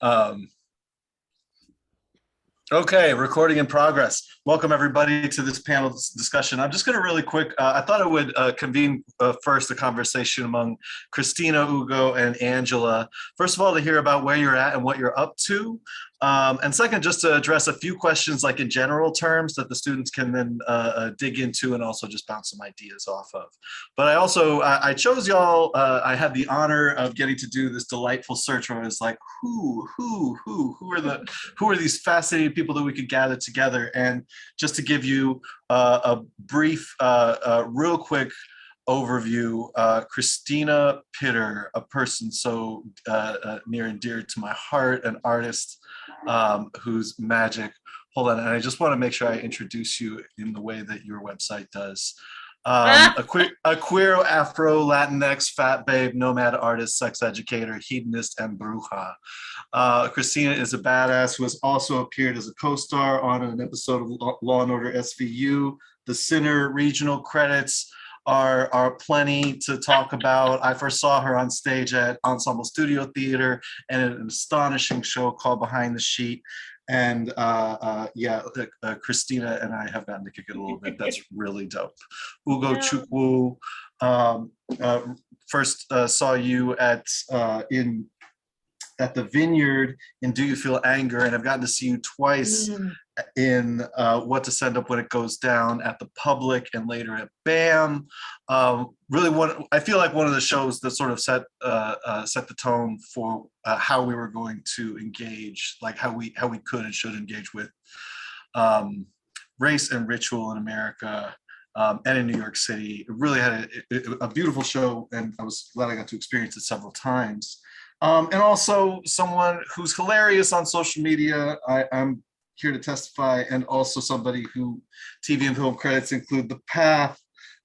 Um, Okay, recording in progress. Welcome everybody to this panel discussion. I'm just going to really quick, I thought I would convene first a conversation among Cristina, Ugo, and Angela. First of all, to hear about where you're at and what you're up to. And second, just to address a few questions like in general terms that the students can then dig into and also just bounce some ideas off of. But I chose y'all, I had the honor of getting to do this delightful search where I was like, who are these fascinating people that we could gather together? And just to give you a brief, real quick overview, Cristina Pitter, a person so near and dear to my heart, an artist whose magic, hold on, and I just want to make sure I introduce you in the way that your website does. A queer Afro Latinx fat babe, nomad artist, sex educator, hedonist, and bruja. Cristina is a badass who has also appeared as a co-star on an episode of Law and Order SVU. The Sinner regional credits are plenty to talk about. I first saw her on stage at Ensemble Studio Theater and an astonishing show called Behind the Sheet. And Cristina and I have gotten to kick it a little bit. That's really dope. Ugo Chukwu, first saw you at the Vineyard in Do You Feel Anger, and I've gotten to see you twice in What to Send Up When It Goes Down at the Public and later at BAM. I feel like one of the shows that sort of set the tone for how we were going to engage, like how we could and should engage with race and ritual in America and in New York City. It really had a beautiful show, and I was glad I got to experience it several times. And also someone who's hilarious on social media. I'm here to testify, and also somebody who TV and film credits include The Path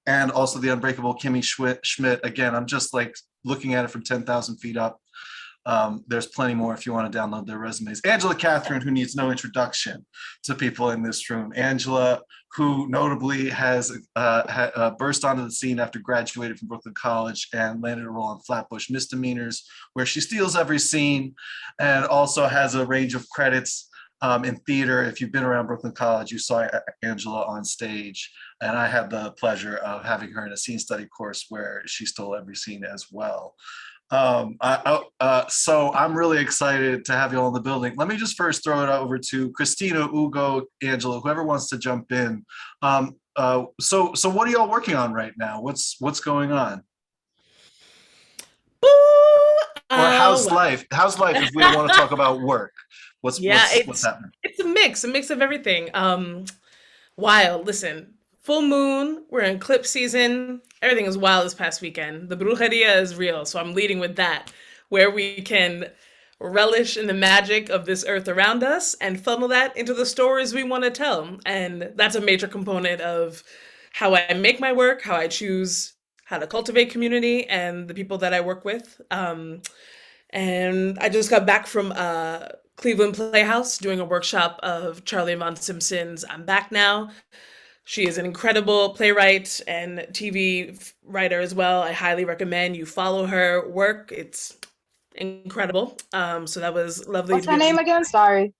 and also The Unbreakable Kimmy Schmidt. Again, I'm just like looking at it from 10,000 feet up. There's plenty more if you want to download their resumes. Angella Katherine, who needs no introduction to people in this room. Angela, who notably has burst onto the scene after graduating from Brooklyn College and landed a role on Flatbush Misdemeanors, where she steals every scene, and also has a range of credits in theater. If you've been around Brooklyn College, you saw Angela on stage, and I had the pleasure of having her in a scene study course where she stole every scene as well. So I'm really excited to have you all in the building. Let me just first throw it over to Cristina, Ugo, Angela, whoever wants to jump in. So what are y'all working on right now? What's going on? Or how's life? How's life if we don't want to talk about work? What's happening? It's a mix of everything. Wild. Listen, full moon. We're in clip season. Everything is wild this past weekend. The brujeria is real, so I'm leading with that, where we can relish in the magic of this earth around us and funnel that into the stories we want to tell. And that's a major component of how I make my work, how I choose how to cultivate community and the people that I work with. And I just got back from Cleveland Playhouse doing a workshop of Charlie Von Simpson's I'm Back Now. She is an incredible playwright and TV writer as well. I highly recommend you follow her work. It's incredible. So that was lovely. What's her name again? Sorry.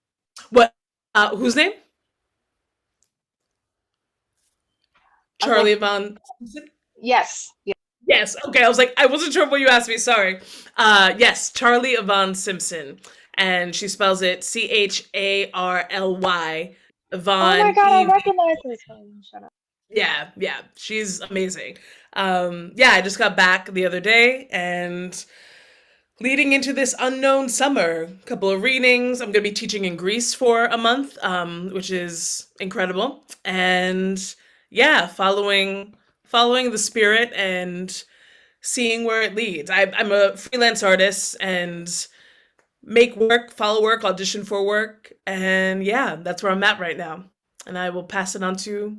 What? Whose name? Charlie Von Simpson? Yes. Yes. Okay. I was like, I wasn't sure what you asked me. Sorry. Yes, Charlie Yvonne Simpson, and she spells it Charly. Yvonne. Oh my god, I recognize this. Shut up. Yeah, she's amazing. I just got back the other day, and leading into this unknown summer, a couple of readings. I'm going to be teaching in Greece for a month, which is incredible, and following the spirit and seeing where it leads. I'm a freelance artist and make work, follow work, audition for work, and that's where I'm at right now. And I will pass it on to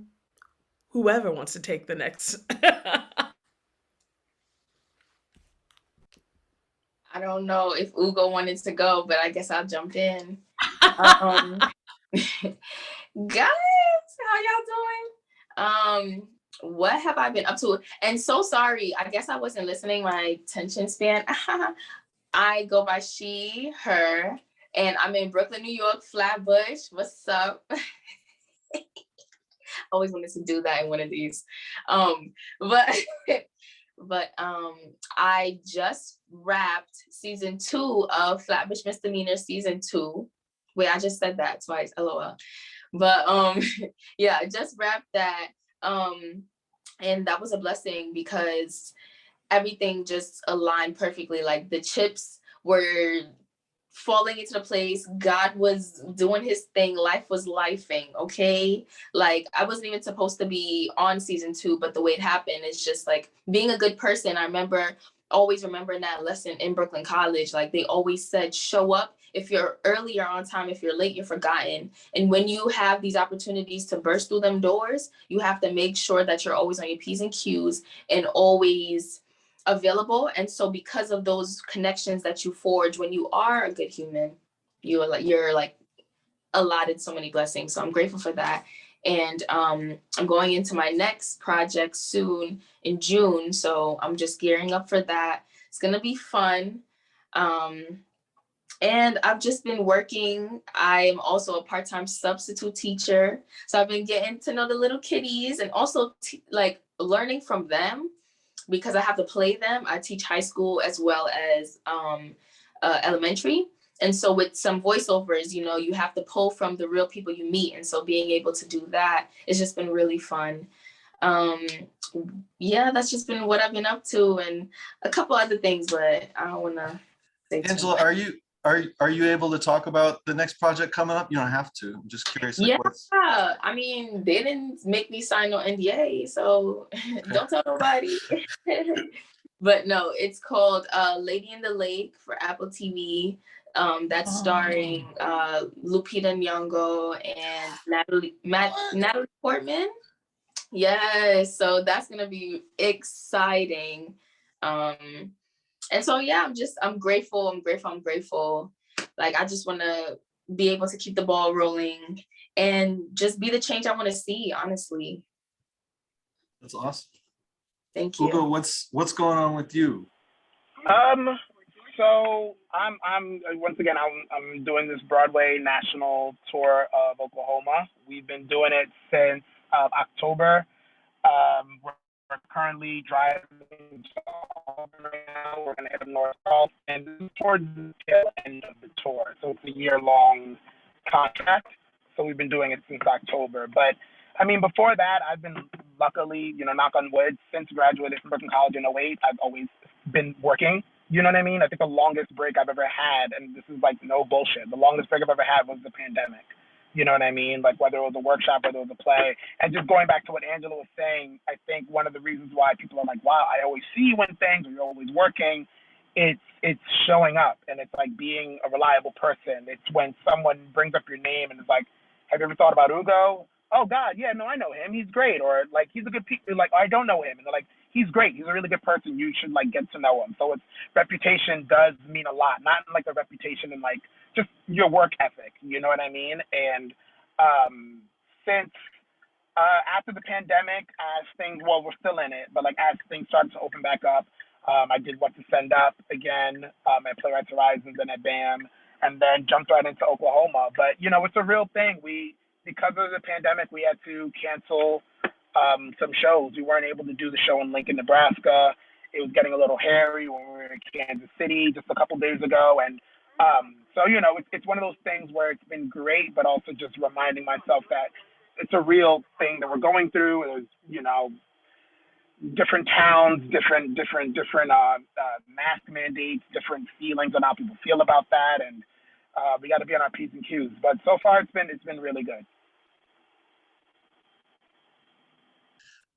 whoever wants to take the next. I don't know if Ugo wanted to go, but I guess I'll jump in. Guys, how y'all doing? What have I been up to? And so sorry, I guess I wasn't listening. My attention span. I go by she, her, and I'm in Brooklyn, New York, Flatbush. What's up? Always wanted to do that in one of these. But I just wrapped season 2 of Flatbush Misdemeanor season 2. Wait, I just said that twice, LOL. But yeah, I just wrapped that. And that was a blessing because everything just aligned perfectly. Like the chips were falling into the place. God was doing his thing. Life was lifing, okay? Like I wasn't even supposed to be on season 2, but the way it happened is just like being a good person. I remember always remembering that lesson in Brooklyn College. Like they always said, show up. If you're early, you're on time. If you're late, you're forgotten. And when you have these opportunities to burst through them doors, you have to make sure that you're always on your P's and Q's and always available. And so because of those connections that you forge when you are a good human, you're like allotted so many blessings. So I'm grateful for that. And I'm going into my next project soon in June. So I'm just gearing up for that. It's gonna be fun. And I've just been working. I'm also a part-time substitute teacher. So I've been getting to know the little kiddies and also like learning from them because I have to play them. I teach high school as well as elementary. And so with some voiceovers, you know, you have to pull from the real people you meet. And so being able to do that, it's just been really fun. Yeah, that's just been what I've been up to and a couple other things, but I don't want to say too Angela, much. are you able to talk about the next project coming up? You don't have to. I'm just curious. Like, Yeah, I mean, they didn't make me sign no NDA, so don't tell nobody. But no, it's called Lady in the Lake for Apple TV. That's starring Lupita Nyong'o and Natalie Portman. Yes, so that's gonna be exciting. And so yeah, I'm grateful. Like I just want to be able to keep the ball rolling and just be the change I want to see, honestly. That's awesome. Thank you. Ugo, what's going on with you? So I'm once again I'm doing this Broadway national tour of Oklahoma. We've been doing it since October. We're currently driving to Auburn right now. We're going to hit up North Gulf, and this is towards the tail end of the tour. So it's a year-long contract. So we've been doing it since October. But I mean, before that, I've been luckily, knock on wood, since graduated from Brooklyn College in '08, I've always been working. You know what I mean? I think the longest break I've ever had, and this is like no bullshit, the longest break I've ever had was the pandemic. You know what I mean? Like whether it was a workshop, whether it was a play. And just going back to what Angela was saying, I think one of the reasons why people are like, wow, I always see you in things, or you're always working, it's showing up, and it's like being a reliable person. It's when someone brings up your name and is like, have you ever thought about Ugo? Oh God, yeah, no, I know him. He's great. Or like he's a good like, I don't know him. And they're like, he's great. He's a really good person. You should like get to know him. So it's reputation does mean a lot. Not like a reputation in like just your work ethic. You know what I mean? And since after the pandemic, as things, well, we're still in it, but like as things started to open back up, I did What to Send Up again at Playwrights Horizons and at BAM, and then jumped right into Oklahoma. But it's a real thing. Because of the pandemic, we had to cancel some shows. We weren't able to do the show in Lincoln, Nebraska. It was getting a little hairy when we were in Kansas City just a couple days ago, and so it's one of those things where it's been great, but also just reminding myself that it's a real thing that we're going through. There's different towns, different mask mandates, different feelings on how people feel about that, and we got to be on our P's and Q's. But so far, it's been really good.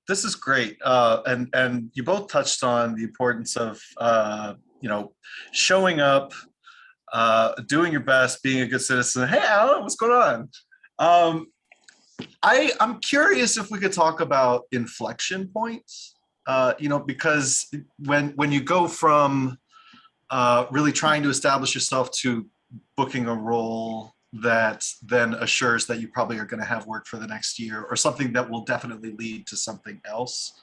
This is great, and you both touched on the importance of showing up, doing your best, being a good citizen. Hey, Alan, what's going on? I'm curious if we could talk about inflection points. Because when you go from really trying to establish yourself to booking a role that then assures that you probably are going to have work for the next year, or something that will definitely lead to something else.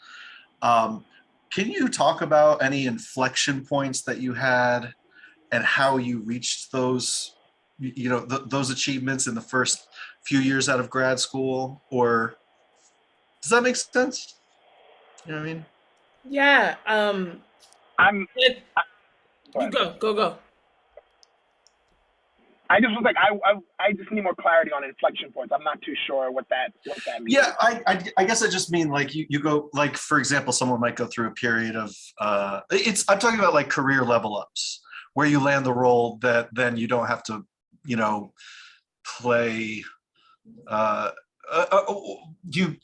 Can you talk about any inflection points that you had and how you reached those those achievements in the first few years out of grad school? Or does that make sense? You know what I mean? Yeah. I'm. It- I, go you ahead. go. I just was like, I just need more clarity on inflection points. I'm not too sure what that means. Yeah, I guess I just mean like you go, like, for example, someone might go through a period of I'm talking about like career level ups where you land the role that then you don't have to, play uh, you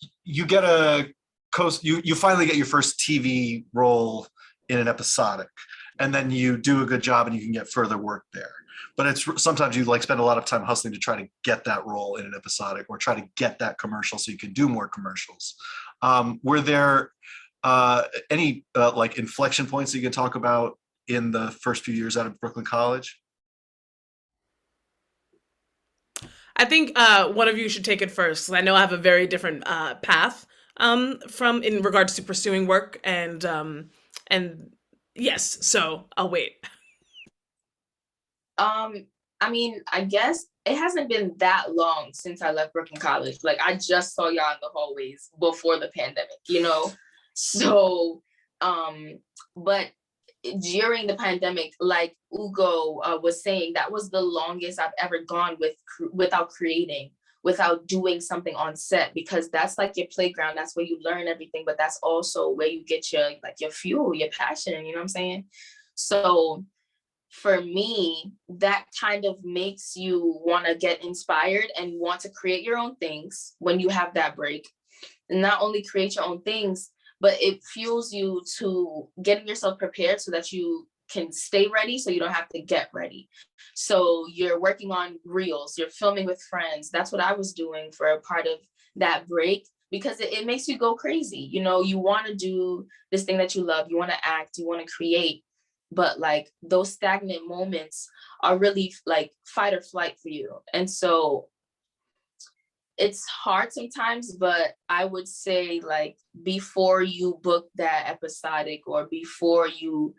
get a coast you finally get your first TV role in an episodic, and then you do a good job and you can get further work there. But it's sometimes you like spend a lot of time hustling to try to get that role in an episodic or try to get that commercial so you can do more commercials. Were there any like inflection points that you can talk about in the first few years out of Brooklyn College? I think one of you should take it first, 'cause I know I have a very different path from in regards to pursuing work and yes, so I'll wait. I mean, I guess it hasn't been that long since I left Brooklyn College. Like I just saw y'all in the hallways before the pandemic, you know? So, but during the pandemic, like Ugo was saying, that was the longest I've ever gone without creating, without doing something on set, because that's like your playground. That's where you learn everything, but that's also where you get your fuel, your passion, you know what I'm saying? So for me, that kind of makes you want to get inspired and want to create your own things when you have that break. And not only create your own things, but it fuels you to getting yourself prepared so that you can stay ready so you don't have to get ready. So you're working on reels, you're filming with friends. That's what I was doing for a part of that break, because it makes you go crazy. You know, you want to do this thing that you love, you want to act, you want to create, but like those stagnant moments are really like fight or flight for you. And so it's hard sometimes, but I would say like before you book that episodic or before you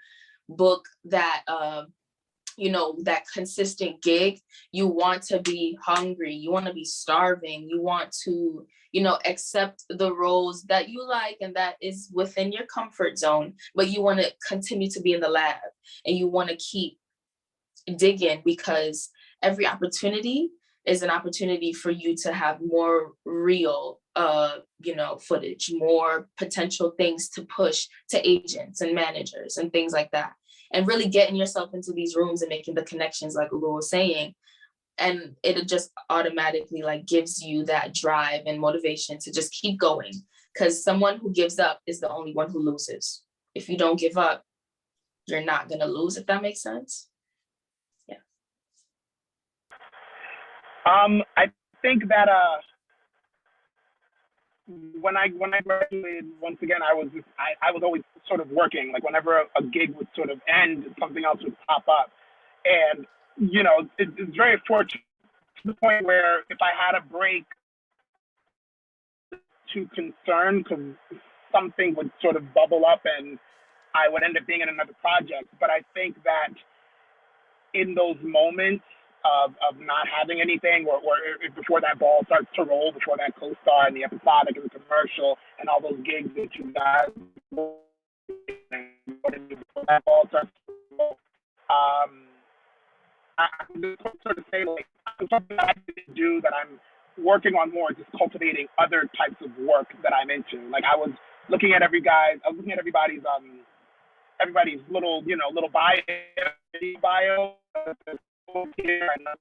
book that that consistent gig, you want to be hungry, you want to be starving, you want to accept the roles that you like and that is within your comfort zone, but you want to continue to be in the lab and you want to keep digging, because every opportunity is an opportunity for you to have more real footage, more potential things to push to agents and managers and things like that, and really getting yourself into these rooms and making the connections like Ugo was saying. And it just automatically like gives you that drive and motivation to just keep going, because someone who gives up is the only one who loses. If you don't give up, you're not going to lose, if that makes sense. Yeah. I think that when I graduated, once again, I was always sort of working. Like whenever a gig would sort of end, something else would pop up, and it's very fortunate to the point where if I had a break, too concerned because something would sort of bubble up and I would end up being in another project. But I think that in those moments of not having anything, or before that ball starts to roll, before that co-star and the episodic and the commercial and all those gigs that you guys, before that ball starts to roll, I just sort of say like something that I can do that I'm working on more is just cultivating other types of work that I'm into. Like I was looking at everybody's little bio here. I know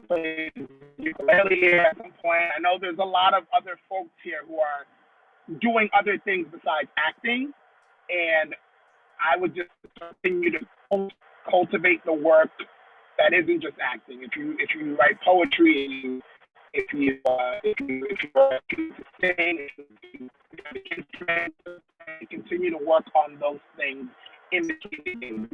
there's ukulele here at some point. I know there's a lot of other folks here who are doing other things besides acting, and I would just continue to cultivate the work that isn't just acting. If you write poetry, if you sing, if you have an instrument, continue to work on those things in between.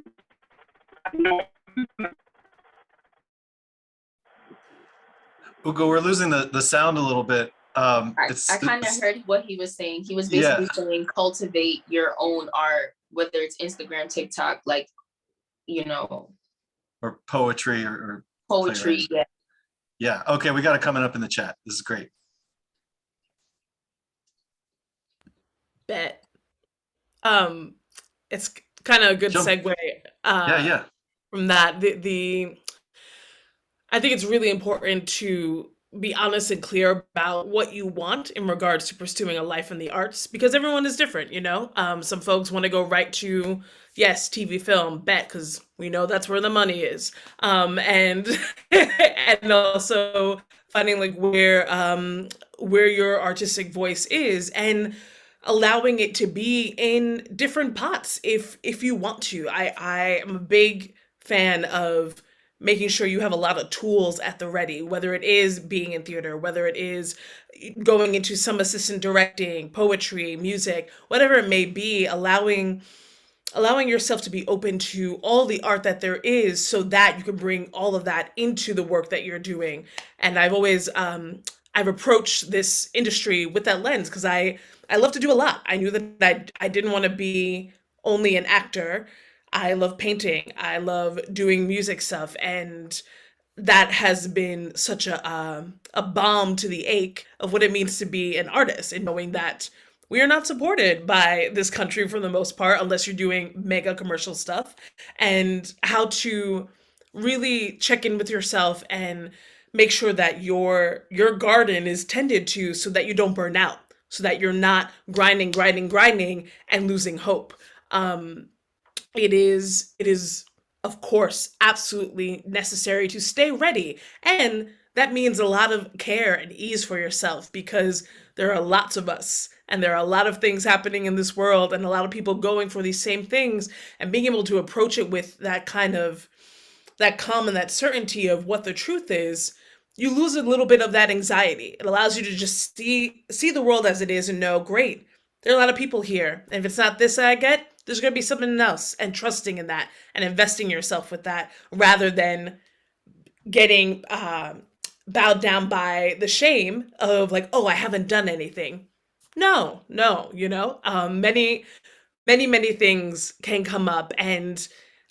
Ugo, we're losing the sound a little bit. I kind of heard what he was saying. He was basically saying cultivate your own art, whether it's Instagram, TikTok, like, or poetry or Poetry, playwriting? Yeah. Okay, we got it coming up in the chat. This is great. Bet. It's kind of a good Jump. segue Yeah. from that. I think it's really important to be honest and clear about what you want in regards to pursuing a life in the arts because everyone is different, you know? Some folks want to go right to, yes, TV, film, bet, because we know that's where the money is. And and also finding like where your artistic voice is and allowing it to be in different pots if you want to. I am a big fan of making sure you have a lot of tools at the ready, whether it is being in theater, whether it is going into some assistant directing, poetry, music, whatever it may be, allowing yourself to be open to all the art that there is so that you can bring all of that into the work that you're doing. And I've always I've approached this industry with that lens because I love to do a lot. I knew that I didn't want to be only an actor. I love painting. I love doing music stuff, and that has been such a balm to the ache of what it means to be an artist and knowing that we are not supported by this country for the most part unless you're doing mega commercial stuff, and how to really check in with yourself and make sure that your garden is tended to so that you don't burn out, so that you're not grinding and losing hope. It is of course absolutely necessary to stay ready, and that means a lot of care and ease for yourself because there are lots of us and there are a lot of things happening in this world and a lot of people going for these same things, and being able to approach it with that kind of that calm and that certainty of what the truth is, you lose a little bit of that anxiety. It allows you to just see the world as it is and know, great, there are a lot of people here. And if it's not this I get, there's going to be something else, and trusting in that and investing yourself with that rather than getting bowed down by the shame of like, oh, I haven't done anything. No, many things can come up, and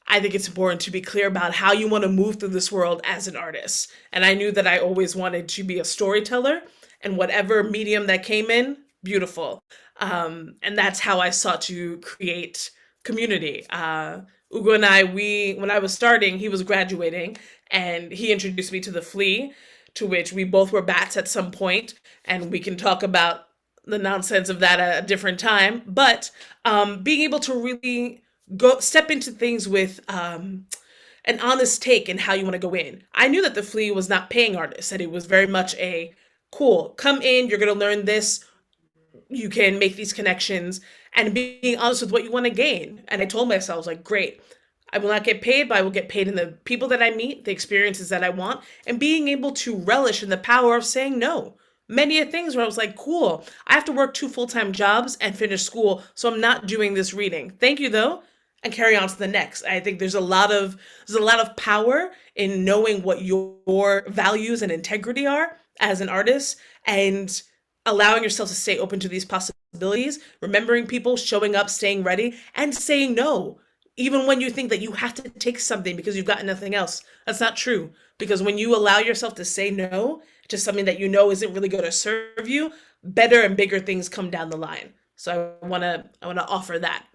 I think it's important to be clear about how you want to move through this world as an artist. And I knew that I always wanted to be a storyteller, and whatever medium that came in, beautiful. And that's how I sought to create community. Ugo and I, when I was starting, he was graduating, and he introduced me to the Flea, to which we both were bats at some point, and we can talk about the nonsense of that at a different time. But being able to really go step into things with an honest take in how you want to go in. I knew that the Flea was not paying artists, that it was very much a cool, come in, you're going to learn this, you can make these connections, and being honest with what you want to gain. And I told myself, I was like, great, I will not get paid, but I will get paid in the people that I meet, the experiences that I want, and being able to relish in the power of saying no. Many things where I was like, cool, I have to work 2 full-time jobs and finish school, so I'm not doing this reading. Thank you though, and carry on to the next. I think there's a lot of power in knowing what your values and integrity are as an artist, and allowing yourself to stay open to these possibilities, remembering people, showing up, staying ready, and saying no. Even when you think that you have to take something because you've got nothing else. That's not true. Because when you allow yourself to say no to something that you know isn't really going to serve you, better and bigger things come down the line. So I wanna offer that.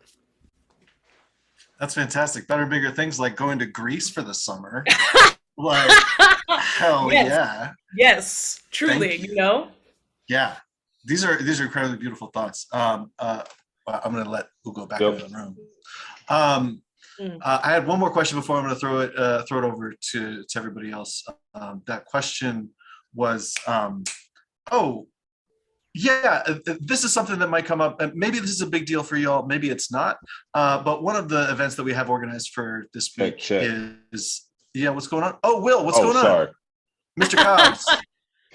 That's fantastic. Better, bigger things like going to Greece for the summer. Like, hell Yes. yeah. Yes, truly, Thank you know? Yeah. These are incredibly beautiful thoughts. I'm going to let Ugo back into the room. I had one more question before I'm going to throw it over to everybody else. That question was, this is something that might come up, and maybe this is a big deal for y'all, maybe it's not. But one of the events that we have organized for this week is, what's going on? Oh, Will, what's going on? Mr. Cobbs.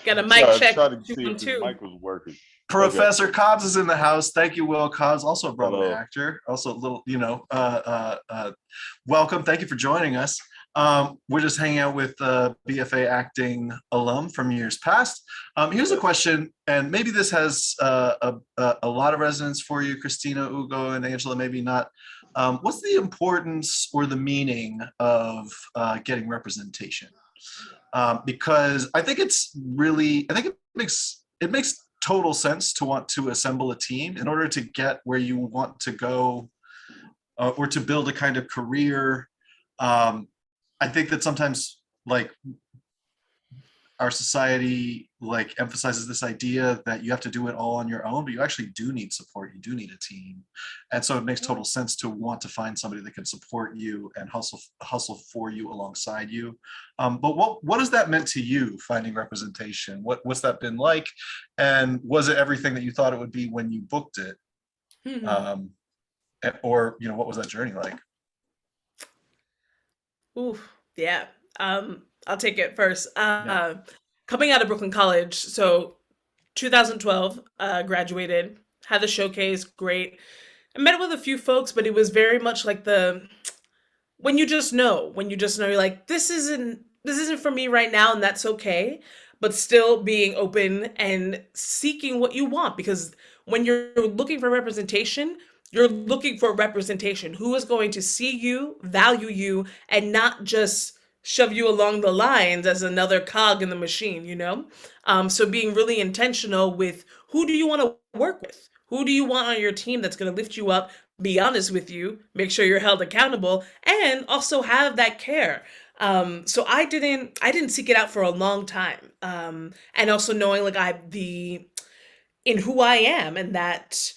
Got a mic check. Trying to see if the mic was working. Professor Cobbs is in the house. Thank you, Will Cobbs, also a Broadway actor, also a little, welcome. Thank you for joining us. We're just hanging out with BFA acting alum from years past. Here's a question, and maybe this has a lot of resonance for you, Cristina, Ugo, and Angela, maybe not. What's the importance or the meaning of getting representation? Because I think it makes total sense to want to assemble a team in order to get where you want to go, or to build a kind of career. I think that sometimes, like, our society like emphasizes this idea that you have to do it all on your own, but you actually do need support. You do need a team. And so it makes total sense to want to find somebody that can support you and hustle for you alongside you. But what has that meant to you, finding representation? What's that been like? And was it everything that you thought it would be when you booked it? Or, what was that journey like? Ooh, yeah. I'll take it first. Coming out of Brooklyn College, so 2012, graduated, had the showcase, great. I met with a few folks, but it was very much like when you just know, you're like, this isn't for me right now, and that's okay. But still being open and seeking what you want, because when you're looking for representation, you're looking for representation. Who is going to see you, value you, and not just shove you along the lines as another cog in the machine, So being really intentional with who do you want to work with? Who do you want on your team that's going to lift you up, be honest with you, make sure you're held accountable, and also have that care. So I didn't seek it out for a long time. And also knowing in who I am, and that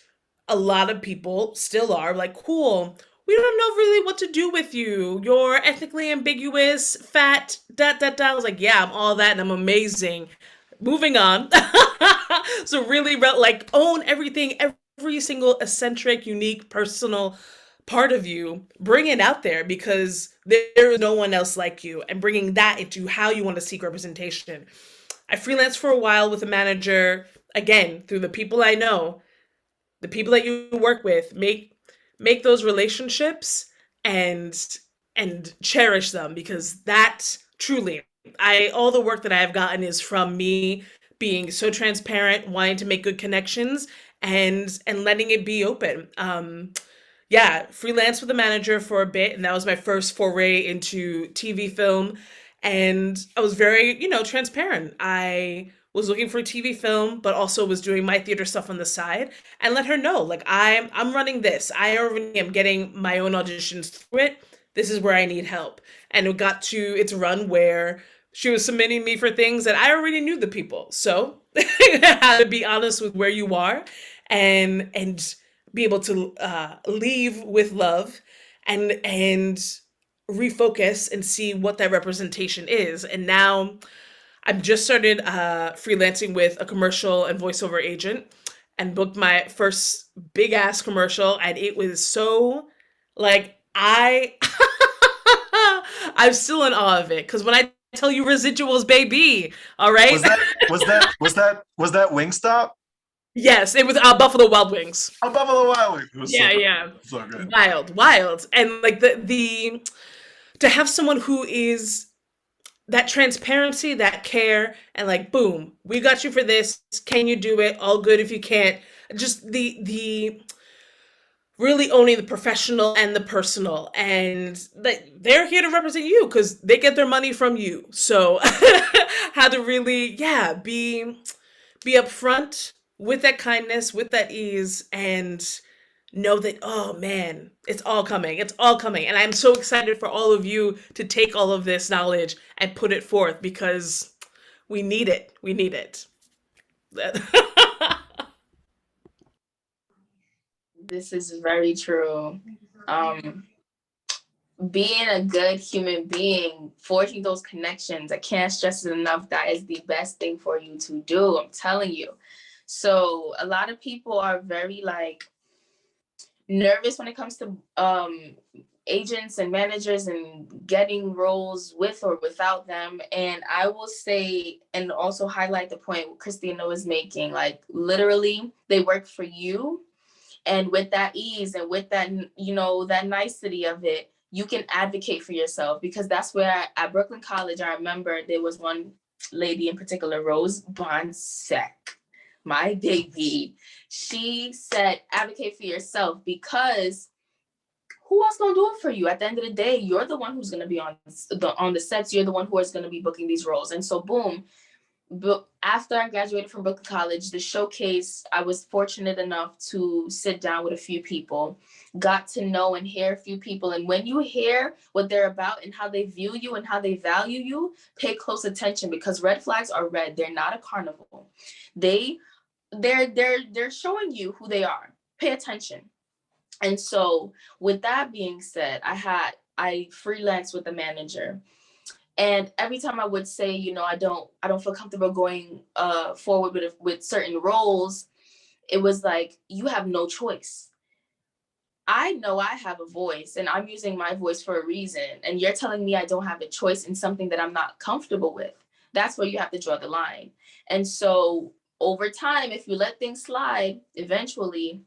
a lot of people still are like, cool, we don't know really what to do with you. You're ethnically ambiguous, fat, I was like, yeah, I'm all that and I'm amazing. Moving on. So really like own everything, every single eccentric, unique, personal part of you, bring it out there, because there is no one else like you, and bringing that into how you want to seek representation. I freelanced for a while with a manager, again, through the people I know, the people that you work with, make those relationships and cherish them, because that truly, all the work that I have gotten is from me being so transparent, wanting to make good connections, and letting it be open. Freelance with a manager for a bit, and that was my first foray into TV film. And I was very, transparent. I was looking for a TV film, but also was doing my theater stuff on the side, and let her know, like, I'm running this. I already am getting my own auditions through it. This is where I need help. And it got to its run where she was submitting me for things that I already knew the people. So how to be honest with where you are, and be able to leave with love, and refocus and see what that representation is. And now I've just started freelancing with a commercial and voiceover agent, and booked my first big ass commercial, and it was so like I'm still in awe of it, because when I tell you residuals, baby, all right. Was that Wingstop? Yes, it was Buffalo Wild Wings. Oh, Buffalo Wild Wings. It was Yeah. So good. Wild. And like the to have someone who is that transparency, that care, and like, boom, we got you for this. Can you do it? All good if you can't. Just the really owning the professional and the personal, and that they're here to represent you because they get their money from you. So how to really, be upfront with that kindness, with that ease, and know that, oh man, it's all coming. And I'm so excited for all of you to take all of this knowledge and put it forth, because we need it. This is very true. Being a good human being, forging those connections, I can't stress it enough. That is the best thing for you to do. I'm telling you. So a lot of people are very nervous when it comes to agents and managers and getting roles with or without them. And I will say, and also highlight the point Cristina was making, like literally they work for you. And with that ease and with that, that nicety of it, you can advocate for yourself, because that's where at Brooklyn College, I remember there was one lady in particular, Rose Bonsek, my baby. She said, advocate for yourself, because who else gonna do it for you? At the end of the day, you're the one who's gonna be on the sets. You're the one who is gonna be booking these roles. And so boom, but after I graduated from Brooklyn College, the showcase, I was fortunate enough to sit down with a few people, got to know and hear a few people. And when you hear what they're about and how they view you and how they value you, pay close attention, because red flags are red. They're not a carnival. They're showing you who they are. Pay attention. And so with that being said, I freelanced with a manager. And every time I would say, you know, I don't feel comfortable going forward with certain roles, it was like, you have no choice. I know I have a voice and I'm using my voice for a reason. And you're telling me I don't have a choice in something that I'm not comfortable with. That's where you have to draw the line. And so over time, if you let things slide, eventually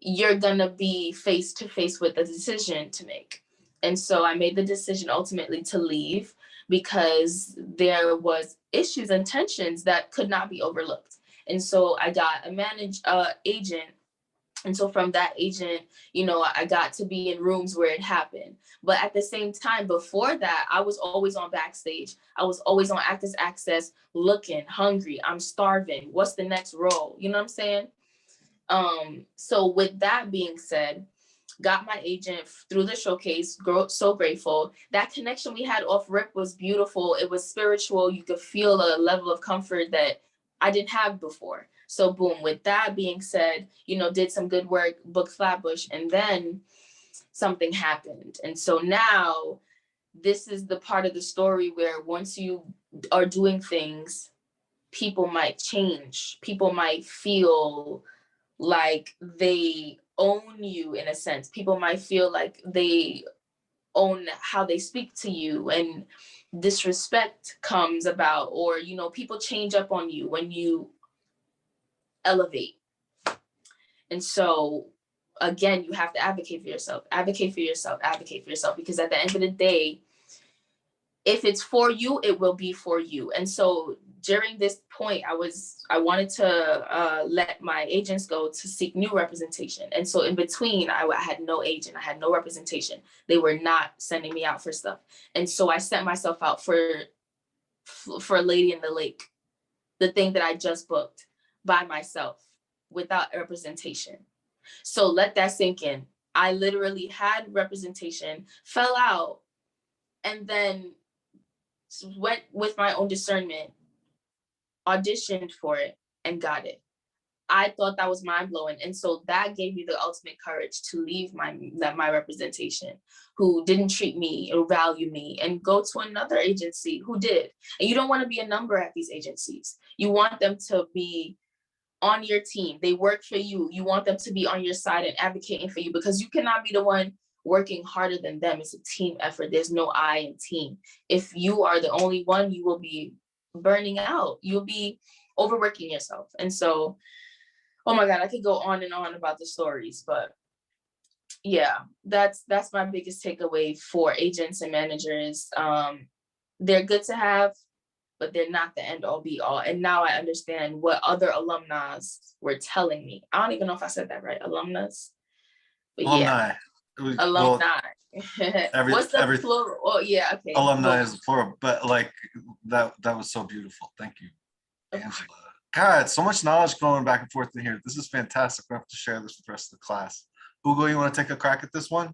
you're gonna be face to face with a decision to make. And so I made the decision ultimately to leave, because there was issues and tensions that could not be overlooked. And so I got a agent. And so from that agent, you know, I got to be in rooms where it happened. But at the same time, before that, I was always on backstage. I was always on Actors Access, looking hungry. I'm starving. What's the next role? You know what I'm saying? So with that being said, got my agent through the showcase, so grateful. That connection we had off rip was beautiful. It was spiritual. You could feel a level of comfort that I didn't have before. So boom, with that being said, you know, did some good work, booked Flatbush, and then something happened. And so now this is the part of the story where once you are doing things, people might change. People might feel like they own you in a sense. People might feel like they own how they speak to you, and disrespect comes about, or, you know, people change up on you when you elevate. And so again, you have to advocate for yourself, advocate for yourself, advocate for yourself, because at the end of the day, if it's for you, it will be for you. And so during this point, I wanted to let my agents go to seek new representation. And so in between, I had no agent, I had no representation. They were not sending me out for stuff. And so I sent myself out for Lady in the Lake, the thing that I just booked by myself without representation. So let that sink in. I literally had representation, fell out, and then went with my own discernment, auditioned for it, and got it. I thought that was mind blowing. And so that gave me the ultimate courage to leave my representation, who didn't treat me or value me, and go to another agency who did. And you don't want to be a number at these agencies. You want them to be on your team. They work for you. You want them to be on your side and advocating for you, because you cannot be the one working harder than them. It's a team effort. There's no I in team. If you are the only one, you will be burning out. You'll be overworking yourself. And so, oh my God, I could go on and on about the stories, but yeah, that's my biggest takeaway for agents and managers. They're good to have, but they're not the end all be all. And now I understand what other alumni were telling me. I don't even know if I said that right, alumnus. But Alumni. Yeah, alumni. Well, What's the plural? Oh yeah, okay. Alumni is plural, but like that was so beautiful. Thank you, Angela. God, so much knowledge going back and forth in here. This is fantastic. We have to share this with the rest of the class. Ugo, you want to take a crack at this one?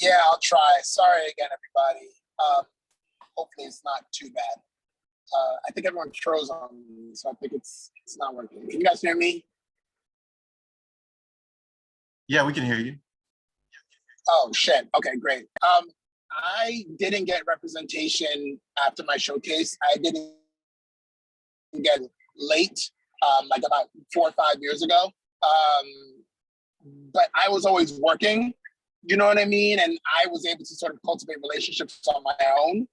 Yeah, I'll try. Sorry again, everybody. Hopefully it's not too bad. I think everyone froze on me, so I think it's not working. Can you guys hear me? Yeah, we can hear you. Oh shit. Okay, great. I didn't get representation after my showcase. I didn't get late, like about 4 or 5 years ago. But I was always working, you know what I mean? And I was able to sort of cultivate relationships on my own,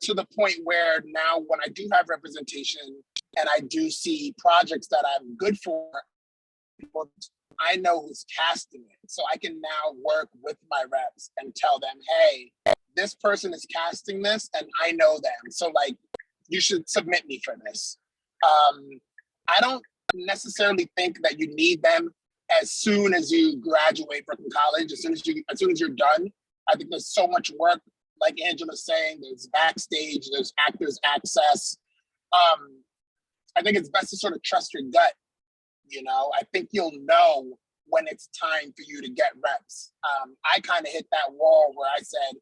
to the point where now when I do have representation and I do see projects that I'm good for, I know who's casting it. So I can now work with my reps and tell them, hey, this person is casting this and I know them. So like, you should submit me for this. I don't necessarily think that you need them as soon as you graduate from college, as soon as you're done. I think there's so much work, like Angela's saying, there's backstage, there's actors access. I think it's best to sort of trust your gut. I think you'll know when it's time for you to get reps. I kind of hit that wall where I said,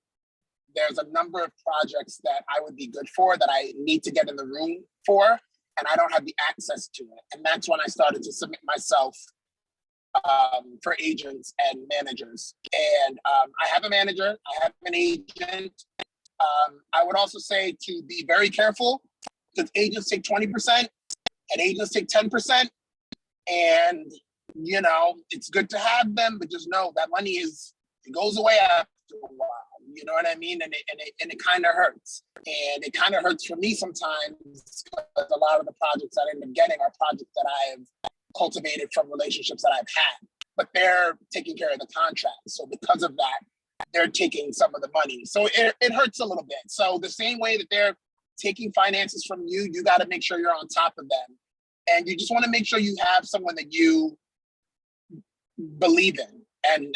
there's a number of projects that I would be good for that I need to get in the room for, and I don't have the access to it. And that's when I started to submit myself for agents and managers. And I have a manager, I have an agent. I would also say to be very careful because agents take 20% and agents take 10%. And, it's good to have them, but just know that money it goes away after a while. You know what I mean? And it kind of hurts. And it kind of hurts for me sometimes because a lot of the projects that I end up getting are projects that I have cultivated from relationships that I've had, but they're taking care of the contract. So because of that, they're taking some of the money. So it hurts a little bit. So the same way that they're taking finances from you, you got to make sure you're on top of them. And you just want to make sure you have someone that you believe in and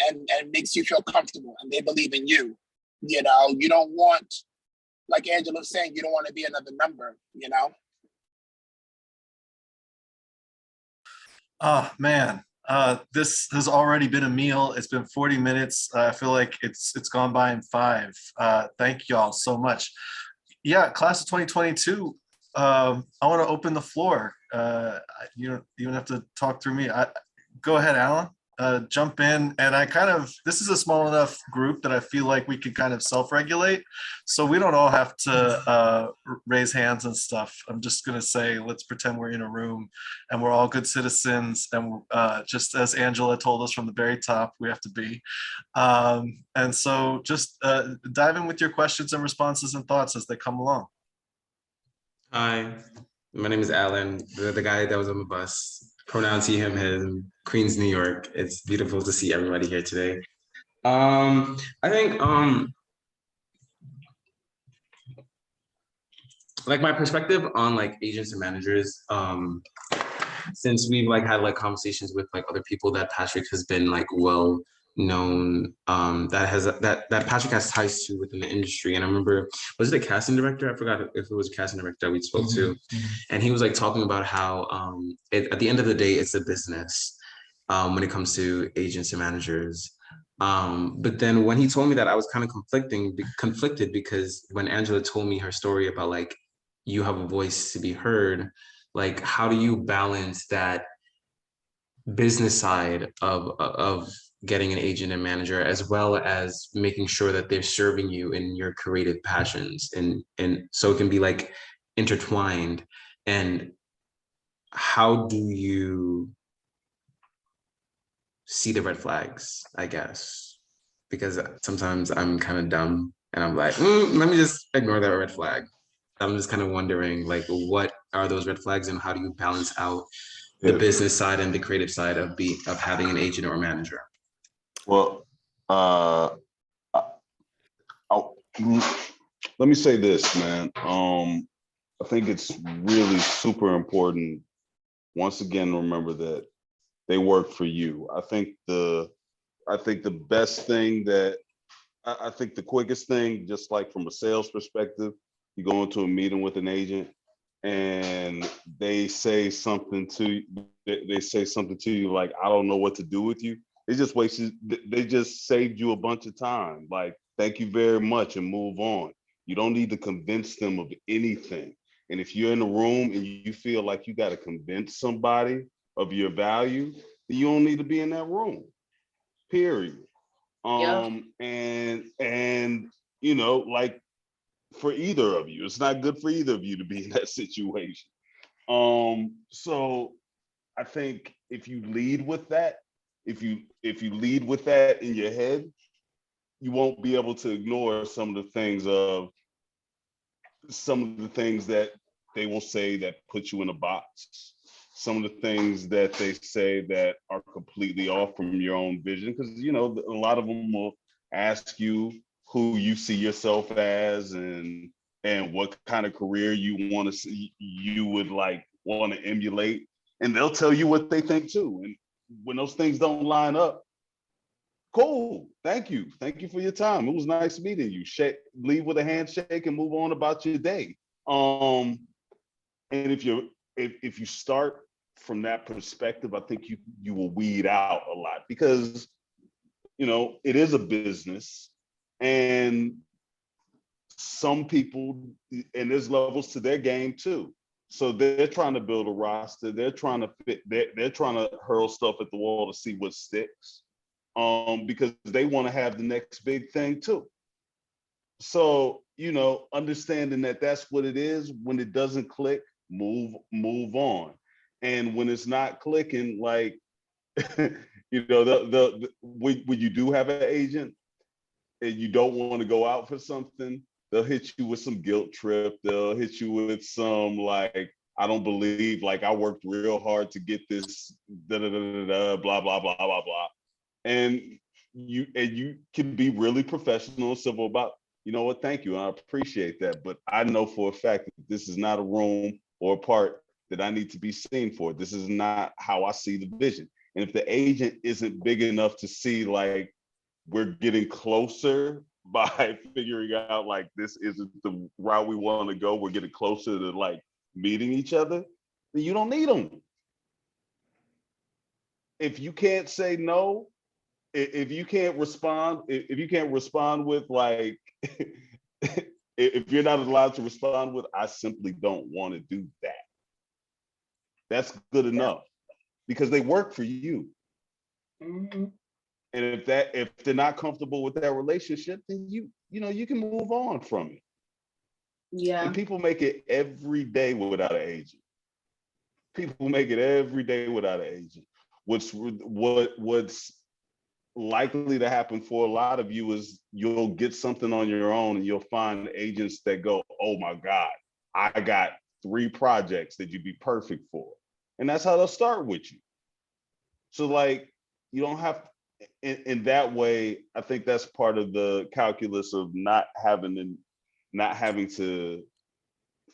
makes you feel comfortable and they believe in you. You don't want, like Angela was saying, you don't want to be another number, Oh man, this has already been a meal. It's been 40 minutes. I feel like it's gone by in 5. Thank y'all so much. Yeah, class of 2022. I want to open the floor. You don't even have to talk through me. Go ahead, Alan. Jump in. And this is a small enough group that I feel like we can kind of self-regulate. So we don't all have to raise hands and stuff. I'm just going to say, let's pretend we're in a room and we're all good citizens. And just as Angela told us from the very top, we have to be. And so just dive in with your questions and responses and thoughts as they come along. Hi, my name is Alan, the guy that was on the bus. Pronouns he, him, him, Queens, New York. It's beautiful to see everybody here today. I think like my perspective on like agents and managers, since we've like had like conversations with like other people that Patrick has been like well known, that Patrick has ties to within the industry. And I remember, was it a casting director? I forgot if it was a casting director that we spoke to. And he was like talking about how at the end of the day, it's a business when it comes to agents and managers. But then when he told me that, I was kind of conflicted because when Angela told me her story about like, you have a voice to be heard, like, how do you balance that business side of getting an agent and manager, as well as making sure that they're serving you in your creative passions, and so it can be like intertwined? And how do you see the red flags, I guess? Because sometimes I'm kind of dumb and I'm like, let me just ignore that red flag. I'm just kind of wondering, like, what are those red flags and how do you balance out the business side and the creative side of having an agent or a manager? Well, let me say this, man. I think it's really super important. Once again, remember that they work for you. I think the best thing I think the quickest thing, just like from a sales perspective, you go into a meeting with an agent and they say something to you like, I don't know what to do with you. They just saved you a bunch of time. Like, thank you very much and move on. You don't need to convince them of anything. And if you're in a room and you feel like you got to convince somebody of your value, then you don't need to be in that room, period. And like, for either of you, it's not good for either of you to be in that situation. So I think if you lead with that, if you lead with that in your head, you won't be able to ignore some of the things that they will say that put you in a box, some of the things that they say that are completely off from your own vision. Because a lot of them will ask you who you see yourself as and what kind of career you would like want to emulate, and they'll tell you what they think too. when those things don't line up, cool. Thank you for your time. It was nice meeting you. Leave with a handshake and move on about your day. And if you start from that perspective, I think you will weed out a lot, because it is a business, and some people, and there's levels to their game too. So they're trying to build a roster. They're trying to fit. They're trying to hurl stuff at the wall to see what sticks, because they want to have the next big thing too. So understanding that that's what it is. When it doesn't click, move on. And when it's not clicking, like when you do have an agent and you don't want to go out for something, they'll hit you with some guilt trip. They'll hit you with some like, I don't believe, like, I worked real hard to get this, blah, blah, blah, blah, blah, blah. And you can be really professional and civil about, you know what, thank you, and I appreciate that. But I know for a fact that this is not a room or a part that I need to be seen for. This is not how I see the vision. And if the agent isn't big enough to see, like, we're getting closer by figuring out, like, this isn't the route we want to go, we're getting closer to, like, meeting each other, then you don't need them. If you can't say no, if you can't respond with, like, if you're not allowed to respond with, I simply don't want to do that, that's good enough, because they work for you. Mm-hmm. And if they're not comfortable with that relationship, then you can move on from it. Yeah. And people make it every day without an agent. People make it every day without an agent. What's likely to happen for a lot of you is you'll get something on your own, and you'll find agents that go, oh my God, I got 3 projects that you'd be perfect for. And that's how they'll start with you. So, like, you don't have, in that way, I think that's part of the calculus of not having to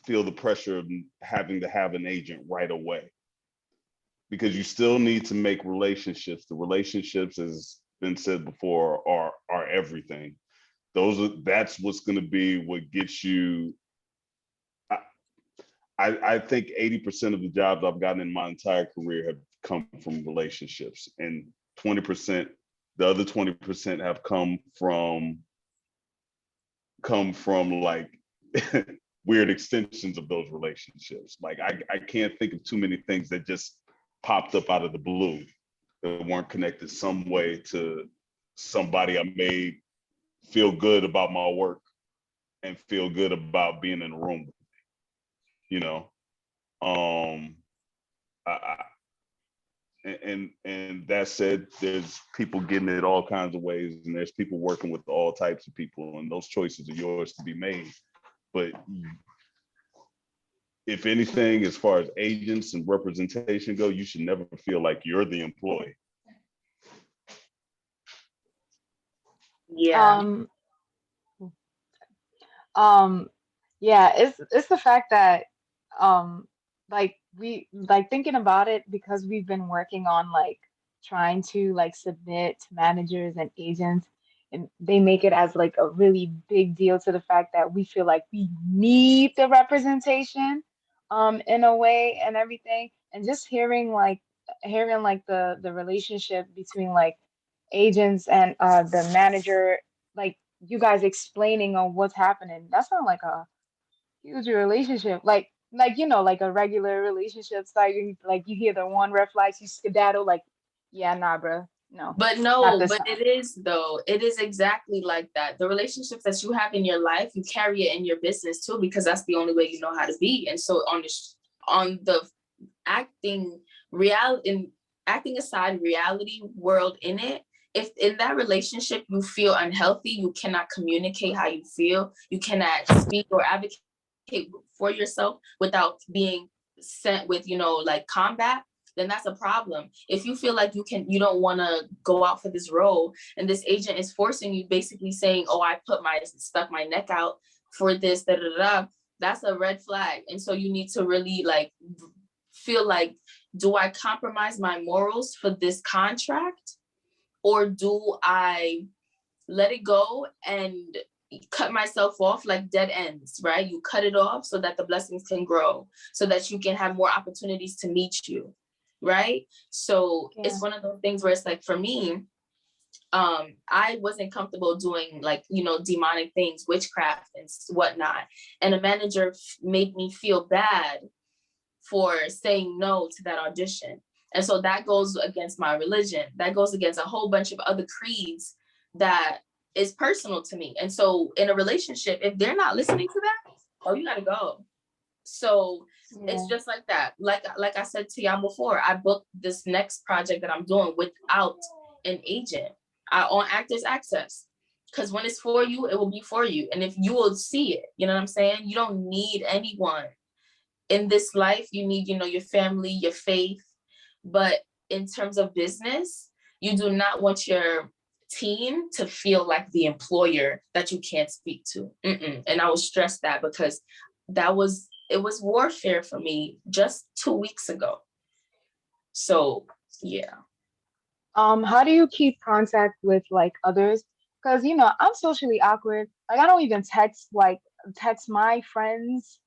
feel the pressure of having to have an agent right away. Because you still need to make relationships. The relationships, as been said before, are everything. That's what's going to be what gets you. I think 80% of the jobs I've gotten in my entire career have come from relationships, and 20%, the other 20% have come from like weird extensions of those relationships. Like, I can't think of too many things that just popped up out of the blue that weren't connected some way to somebody I made feel good about my work and feel good about being in a room with me, and that said, there's people getting it all kinds of ways, and there's people working with all types of people, and those choices are yours to be made. But if anything, as far as agents and representation go, you should never feel like you're the employee. Yeah. Yeah, it's the fact that like thinking about it, because we've been working on like trying to like submit to managers and agents, and they make it as like a really big deal to the fact that we feel like we need the representation in a way and everything. And just hearing like the relationship between like agents and the manager, like you guys explaining on what's happening, that's not like a huge relationship, like like a regular relationship starting, like you hear the one red flags, you skedaddle, like, yeah, nah, bro, no, But not no, this but time. it is though. It is exactly like that. The relationships that you have in your life, you carry it in your business too, because that's the only way you know how to be. And so on the acting aside reality world in it, if in that relationship you feel unhealthy, you cannot communicate how you feel, you cannot speak or advocate for yourself without being sent with, like combat, then that's a problem. If you feel like you don't want to go out for this role, and this agent is forcing you, basically saying, oh, I stuck my neck out for this, that's a red flag. And so you need to really like feel like, do I compromise my morals for this contract, or do I let it go and cut myself off like dead ends, right? You cut it off so that the blessings can grow, so that you can have more opportunities to meet you, right? So it's one of those things where it's like, for me, I wasn't comfortable doing like, demonic things, witchcraft and whatnot. And a manager made me feel bad for saying no to that audition. And so that goes against my religion. That goes against a whole bunch of other creeds that is personal to me. And so in a relationship, if they're not listening to that, oh, you gotta go. So it's just like that. Like I said to y'all before, I booked this next project that I'm doing without an agent. On Actors Access. Because when it's for you, it will be for you. And if you will see it, you know what I'm saying? You don't need anyone in this life. You need, your family, your faith. But in terms of business, you do not want your team to feel like the employer that you can't speak to. And I was stressed that, because it was warfare for me just 2 weeks ago. So yeah. How do you keep contact with like others? Because I'm socially awkward. Like I don't even text my friends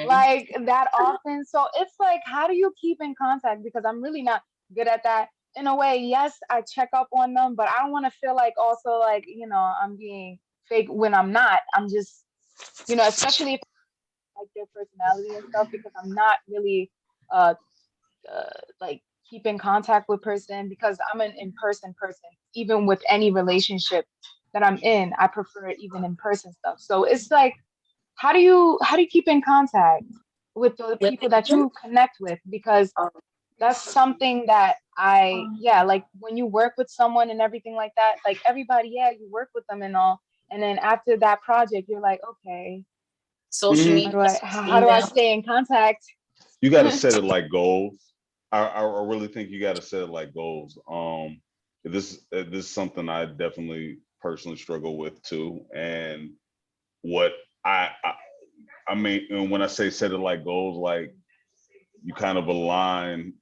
like that often. So it's like, how do you keep in contact? Because I'm really not good at that. In a way, yes, I check up on them, but I don't want to feel like also like, I'm being fake when I'm not. I'm just, especially if I like their personality and stuff, because I'm not really uh like keep in contact with person, because I'm an in-person person. Even with any relationship that I'm in, I prefer it even in-person stuff. So it's like, how do you keep in contact with the people that you connect with? Because that's something that like when you work with someone and everything like that, like everybody, you work with them and all, and then after that project, you're like, okay, social media, how do I stay in contact? You got to set it like goals. I really think you got to set it like goals. This is something I definitely personally struggle with too. And what I mean, and when I say set it like goals, like you kind of align.